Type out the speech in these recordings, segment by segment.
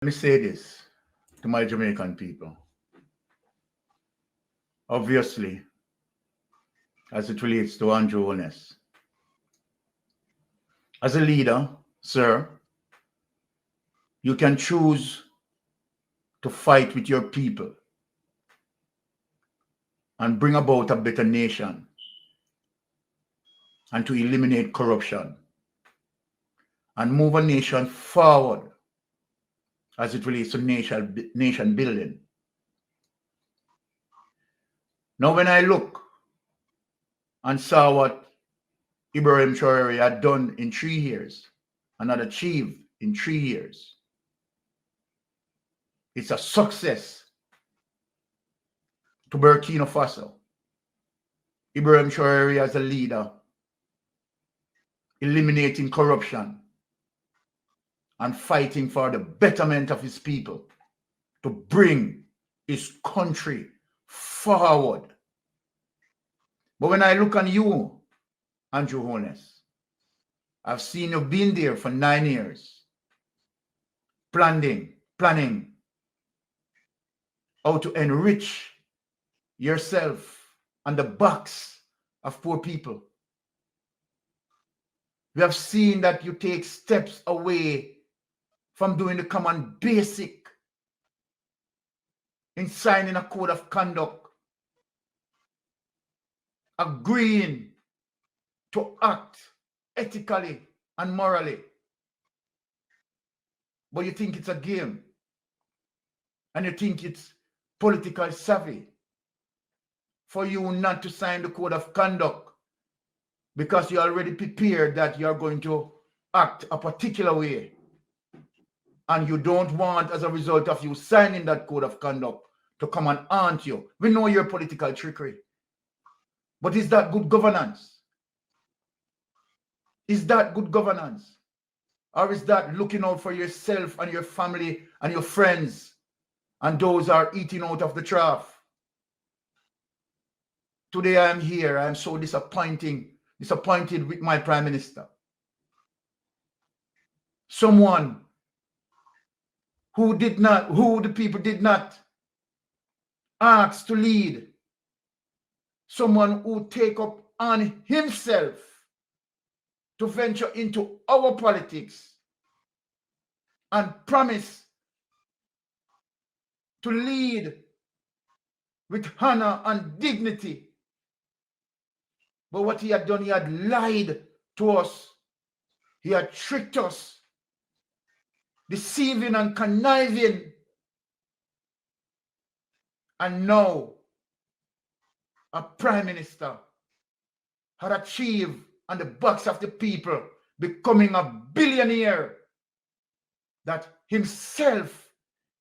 Let me say this to my Jamaican people. Obviously, as it relates to Andrew Holness, as a leader, sir, you can choose to fight with your people and bring about a better nation and to eliminate corruption and move a nation forward as it relates to nation building. Now, when I look and saw what Ibrahim Traore had done in 3 years and had achieved in 3 years, it's a success to Burkina Faso. Ibrahim Traore as a leader, eliminating corruption and fighting for the betterment of his people to bring his country forward. But when I look on you, Andrew Holness, I've seen you been there for 9 years, planning how to enrich yourself on the backs of poor people. We have seen that you take steps away from doing the common basic in signing a code of conduct, agreeing to act ethically and morally. But you think it's a game and you think it's political savvy for you not to sign the code of conduct because you're already prepared that you're going to act a particular way. And you don't want, as a result of you signing that code of conduct, to come and haunt you. We know your political trickery. But is that good governance? Is that good governance? Or is that looking out for yourself and your family and your friends and those who are eating out of the trough? Today I am here. I am so disappointed with my Prime Minister. Someone who the people did not ask to lead. Someone who take up on himself to venture into our politics and promise to lead with honor and dignity. But what he had done, he had lied to us. He had tricked us, deceiving and conniving. And now, a prime minister had achieved on the backs of the people, becoming a billionaire that himself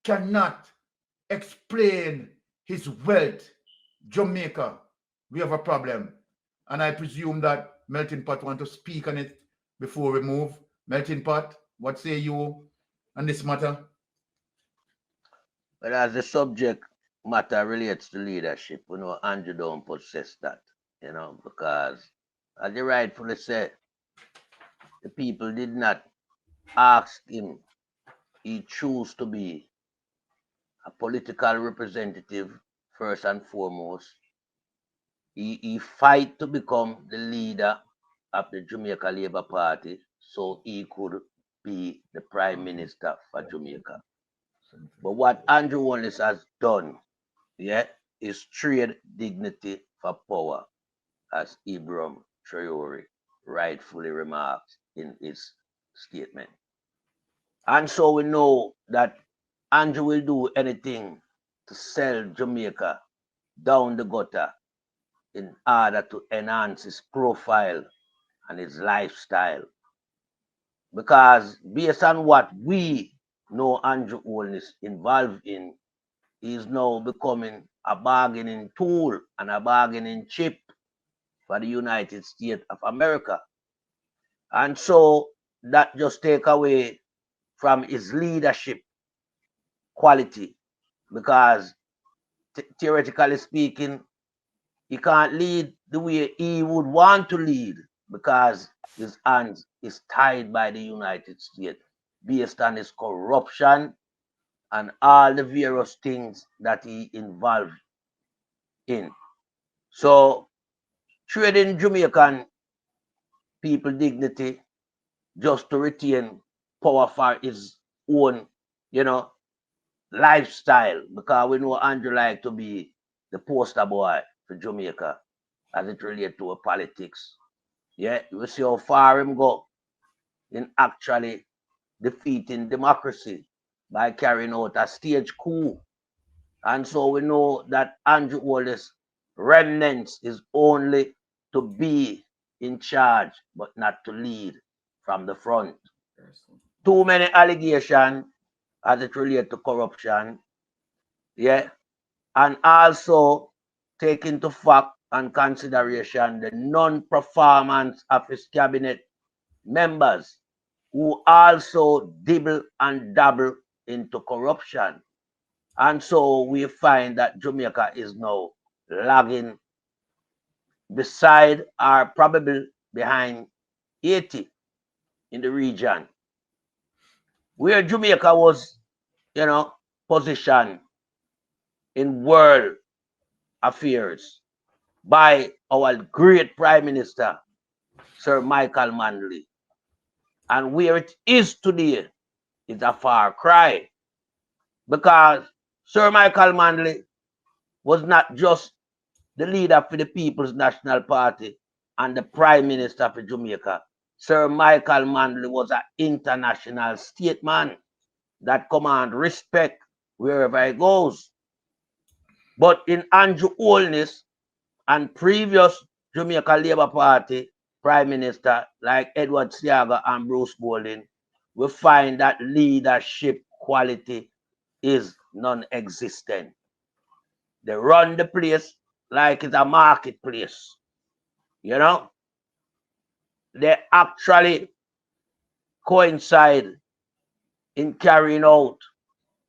cannot explain his wealth. Jamaica, we have a problem. And I presume that Melting Pot want to speak on it before we move. Melting Pot, what say you on this matter? But as the subject matter relates to leadership, Andrew don't possess that, because as you rightfully said, the people did not ask him. He chose to be a political representative first and foremost. He fight to become the leader of the Jamaica Labour Party so he could be the Prime Minister for Jamaica. But what Andrew Holness has done, is trade dignity for power, as Ibrahim Traore rightfully remarked in his statement. And so we know that Andrew will do anything to sell Jamaica down the gutter in order to enhance his profile and his lifestyle. Because based on what we know Andrew Holness involved in, he is now becoming a bargaining tool and a bargaining chip for the United States of America. And so that just take away from his leadership quality, because theoretically speaking, he can't lead the way he would want to lead because his hands is tied by the United States based on his corruption and all the various things that he involved in. So trading Jamaican people dignity just to retain power for his own, you know, lifestyle. Because we know Andrew like to be the poster boy for Jamaica as it relates to politics. Yeah, you see how far him go in actually defeating democracy by carrying out a stage coup. And so we know that Andrew Wallace remnants is only to be in charge, but not to lead from the front. Too many allegations as it relates to corruption, yeah, and also take into fact and consideration the non-performance of his cabinet members who also dibble and dabble into corruption. And so we find that Jamaica is now lagging beside or probably behind Haiti in the region, where Jamaica was, positioned in world affairs by our great Prime Minister, Sir Michael Manley. And where it is today is a far cry, because Sir Michael Manley was not just the leader for the People's National Party and the Prime Minister for Jamaica. Sir Michael Manley was an international statesman that command respect wherever he goes. But in Andrew Holness and previous Jamaica Labour Party Prime Minister like Edward Seaga and Bruce Golding, we find that leadership quality is non-existent. They run the place like it's a marketplace. They actually coincide in carrying out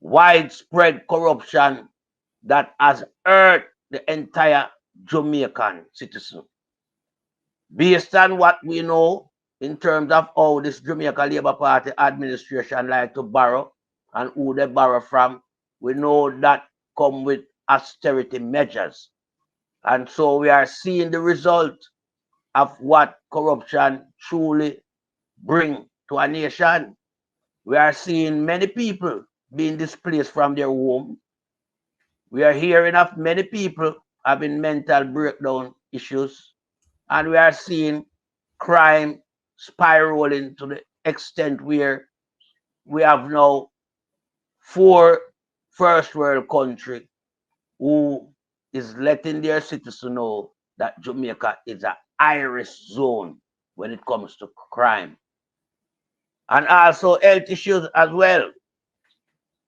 widespread corruption that has hurt the entire Jamaican citizen. Based on what we know in terms of how this Jamaica Labour Party administration like to borrow and who they borrow from, we know that come with austerity measures. And so we are seeing the result of what corruption truly bring to a nation. We are seeing many people being displaced from their home. We are hearing of many people having mental breakdown issues. And we are seeing crime spiraling to the extent where we have now 4 first world countries who is letting their citizens know that Jamaica is a high-risk zone when it comes to crime. And also health issues as well.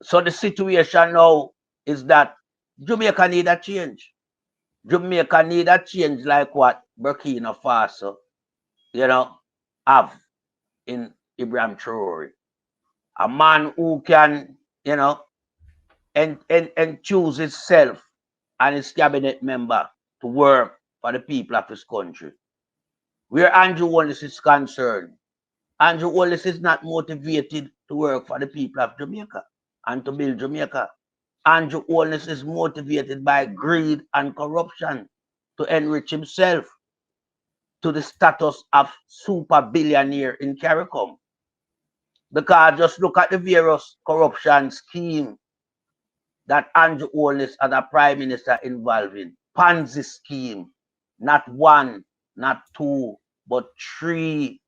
So the situation now is that Jamaica need a change. Jamaica need a change like what Burkina Faso, have in Ibrahim Traore. A man who can, and choose himself and his cabinet member to work for the people of his country. Where Andrew Wallace is concerned, Andrew Wallace is not motivated to work for the people of Jamaica and to build Jamaica. Andrew Wallace is motivated by greed and corruption to enrich himself to the status of super billionaire in CARICOM. Because just look at the various corruption scheme that Andrew Holness as a prime minister involved in. Ponzi scheme, not 1, not 2, but 3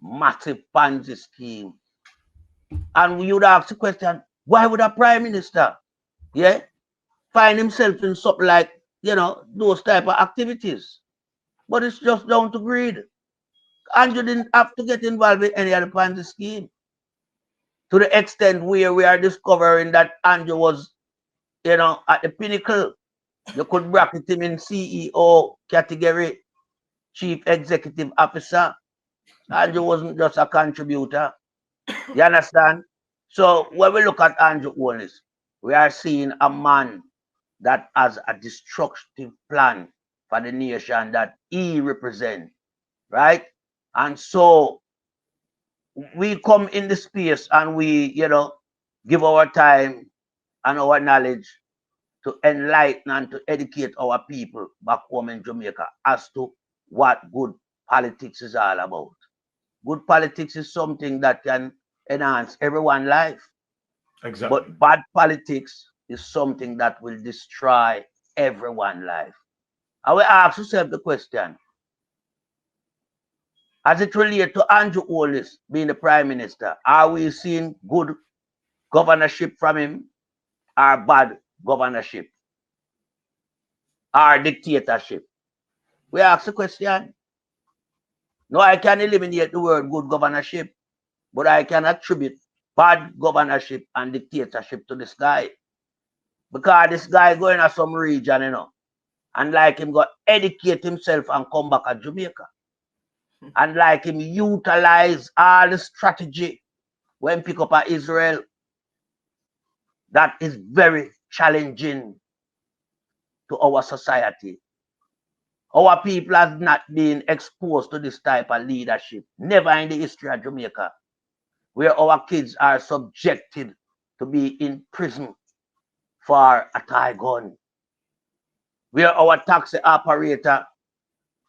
massive Ponzi scheme. And we would ask the question, why would a prime minister, find himself in something like, those type of activities? But it's just down to greed. Andrew didn't have to get involved in any other Ponzi scheme. To the extent where we are discovering that Andrew was, at the pinnacle. You could bracket him in CEO category, Chief Executive Officer. Andrew wasn't just a contributor. You understand? So when we look at Andrew Holness, we are seeing a man that has a destructive plan for the nation that he represents, right? And so we come in the space and we, give our time and our knowledge to enlighten and to educate our people back home in Jamaica as to what good politics is all about. Good politics is something that can enhance everyone's life. Exactly. But bad politics is something that will destroy everyone's life. I will ask yourself the question, as it relates to Andrew Holness being the Prime Minister, are we seeing good governorship from him or bad governorship or dictatorship? We ask the question. No, I can eliminate the word good governorship, but I can attribute bad governorship and dictatorship to this guy. Because this guy going to some region, you know, and like him go educate himself and come back to Jamaica. And like him utilize all the strategy when pick up at Israel. That is very challenging to our society. Our people have not been exposed to this type of leadership. Never in the history of Jamaica, where our kids are subjected to be in prison for a tie gun. Where our taxi operator,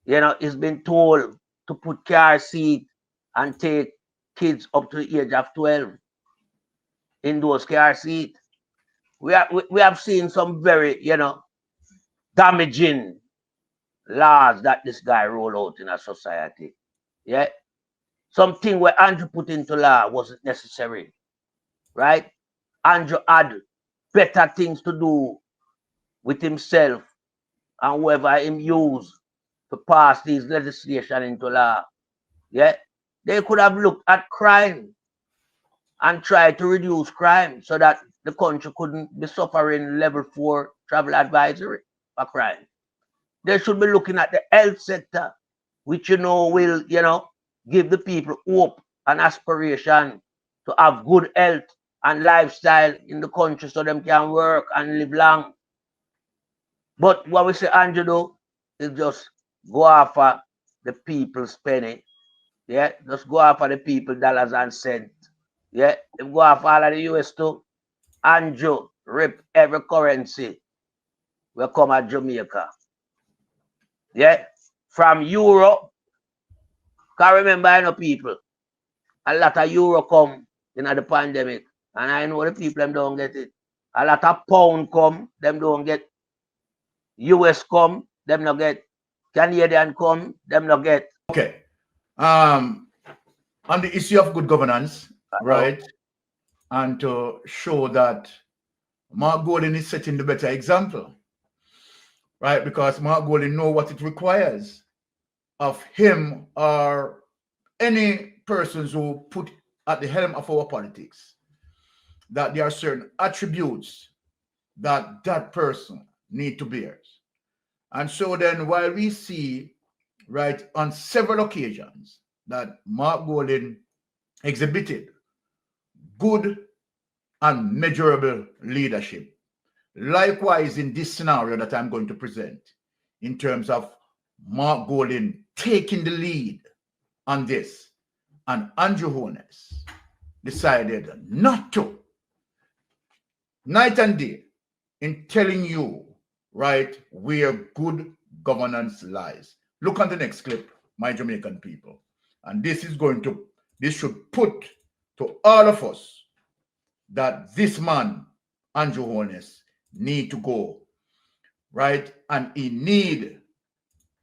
you know, is been told to put car seat and take kids up to the age of 12 in those car seat. We have seen some very, you know, damaging laws that this guy rolled out in our society. Yeah. Something where Andrew put into law wasn't necessary. Right? Andrew had better things to do with himself and whoever him use to pass these legislation into law. Yeah. They could have looked at crime and tried to reduce crime so that the country couldn't be suffering level 4 travel advisory for crime. They should be looking at the health sector, which, you know, will, you know, give the people hope and aspiration to have good health and lifestyle in the country so them can work and live long. But what we say, Andrew, do, is just go after the people's penny. Yeah, just go after the people dollars and cents. Yeah, if go after all of the US too. Andrew rip every currency will come at Jamaica. Yeah, from Europe. Can remember, I know people, a lot of euro come in the pandemic, and I know the people them don't get it. A lot of pound come, them don't get. US come, them not get. Canadian come, them not get. Okay. On the issue of good governance, right, and to show that Mark Golding is setting the better example, right, because Mark Golding know what it requires of him or any persons who put at the helm of our politics, that there are certain attributes that that person need to bear. And so then while we see, right, on several occasions that Mark Golding exhibited good and measurable leadership, likewise in this scenario that I'm going to present, in terms of Mark Golding taking the lead on this, and Andrew Holness decided not to, night and day, in telling you, right, where good governance lies. Look on the next clip, my Jamaican people. And this should put to all of us that this man, Andrew Holness, need to go, right? And he need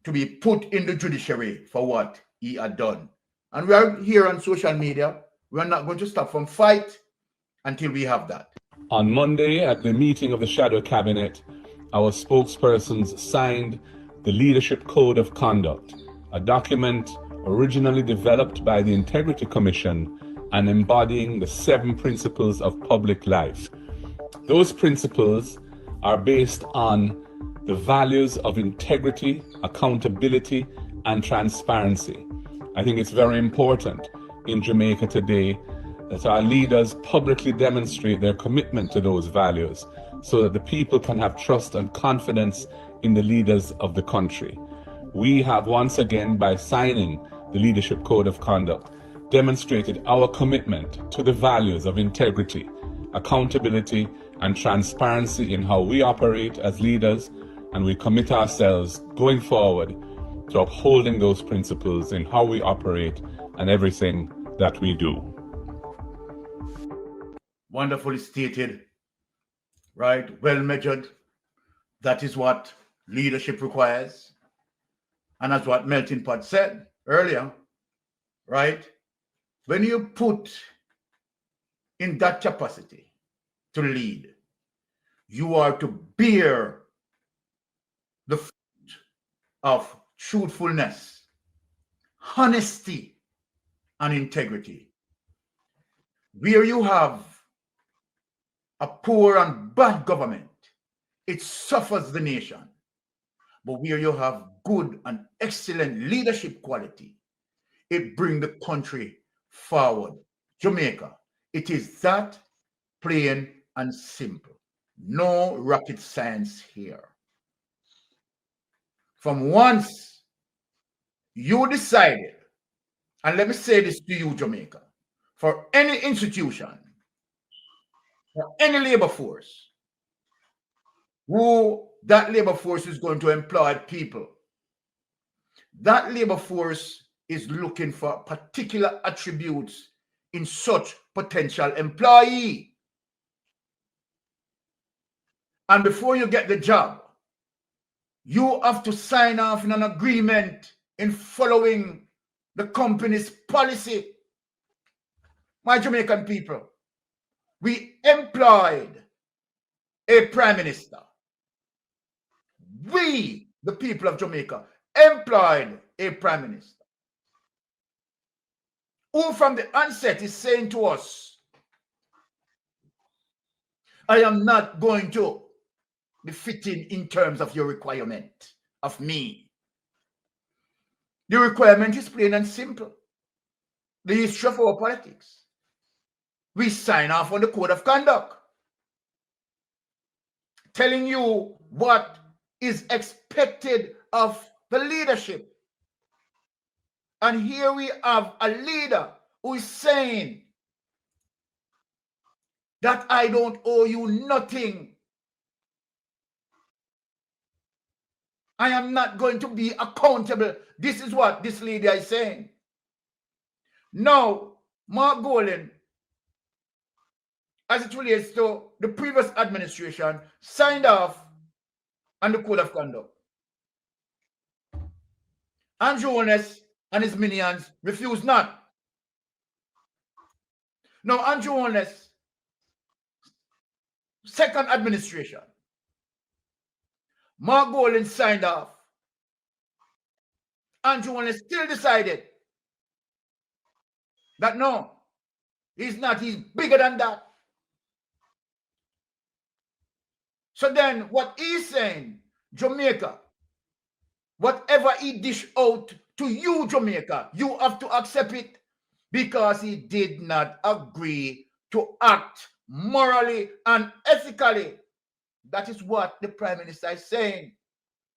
to be put in the judiciary for what he had done. And we are here on social media. We are not going to stop from fight until we have that. On Monday, at the meeting of the Shadow Cabinet, our spokespersons signed the Leadership Code of Conduct, a document originally developed by the Integrity Commission and embodying the 7 principles of public life. Those principles are based on the values of integrity, accountability, and transparency. I think it's very important in Jamaica today that our leaders publicly demonstrate their commitment to those values so that the people can have trust and confidence in the leaders of the country. We have once again, by signing the Leadership Code of Conduct, demonstrated our commitment to the values of integrity, accountability, and transparency in how we operate as leaders, and we commit ourselves going forward to upholding those principles in how we operate and everything that we do. Wonderfully stated, right? Well measured. That is what leadership requires. And that's what Melting Pot said earlier, right? When you put in that capacity to lead, you are to bear the fruit of truthfulness, honesty, and integrity. Where you have a poor and bad government, it suffers the nation. But where you have good and excellent leadership quality, it brings the country forward. Jamaica, it is that plain and simple. No rocket science here. From once you decided, and let me say this to you, Jamaica, for any institution, for any labor force, who that labor force is going to employ people, that labor force is looking for particular attributes in such potential employee. And before you get the job, you have to sign off in an agreement in following the company's policy. My Jamaican people, we employed a prime minister. We, the people of Jamaica, employed a prime minister who from the onset is saying to us, I am not going to be fitting in terms of your requirement of me. The requirement is plain and simple. The history of our politics. We sign off on the code of conduct, telling you what is expected of the leadership. And here we have a leader who is saying that I don't owe you nothing. I am not going to be accountable. This is what this leader is saying. Now, Mark Golan, as it relates to the previous administration, signed off on the code of conduct. Andrew Holness and his minions refused not. Now, Andrew Holness, second administration, Mark Golan signed off. Andrew Holness still decided that no, he's not, he's bigger than that. So then what he's saying, Jamaica, whatever he dish out to you, Jamaica, you have to accept it because he did not agree to act morally and ethically. That is what the Prime Minister is saying.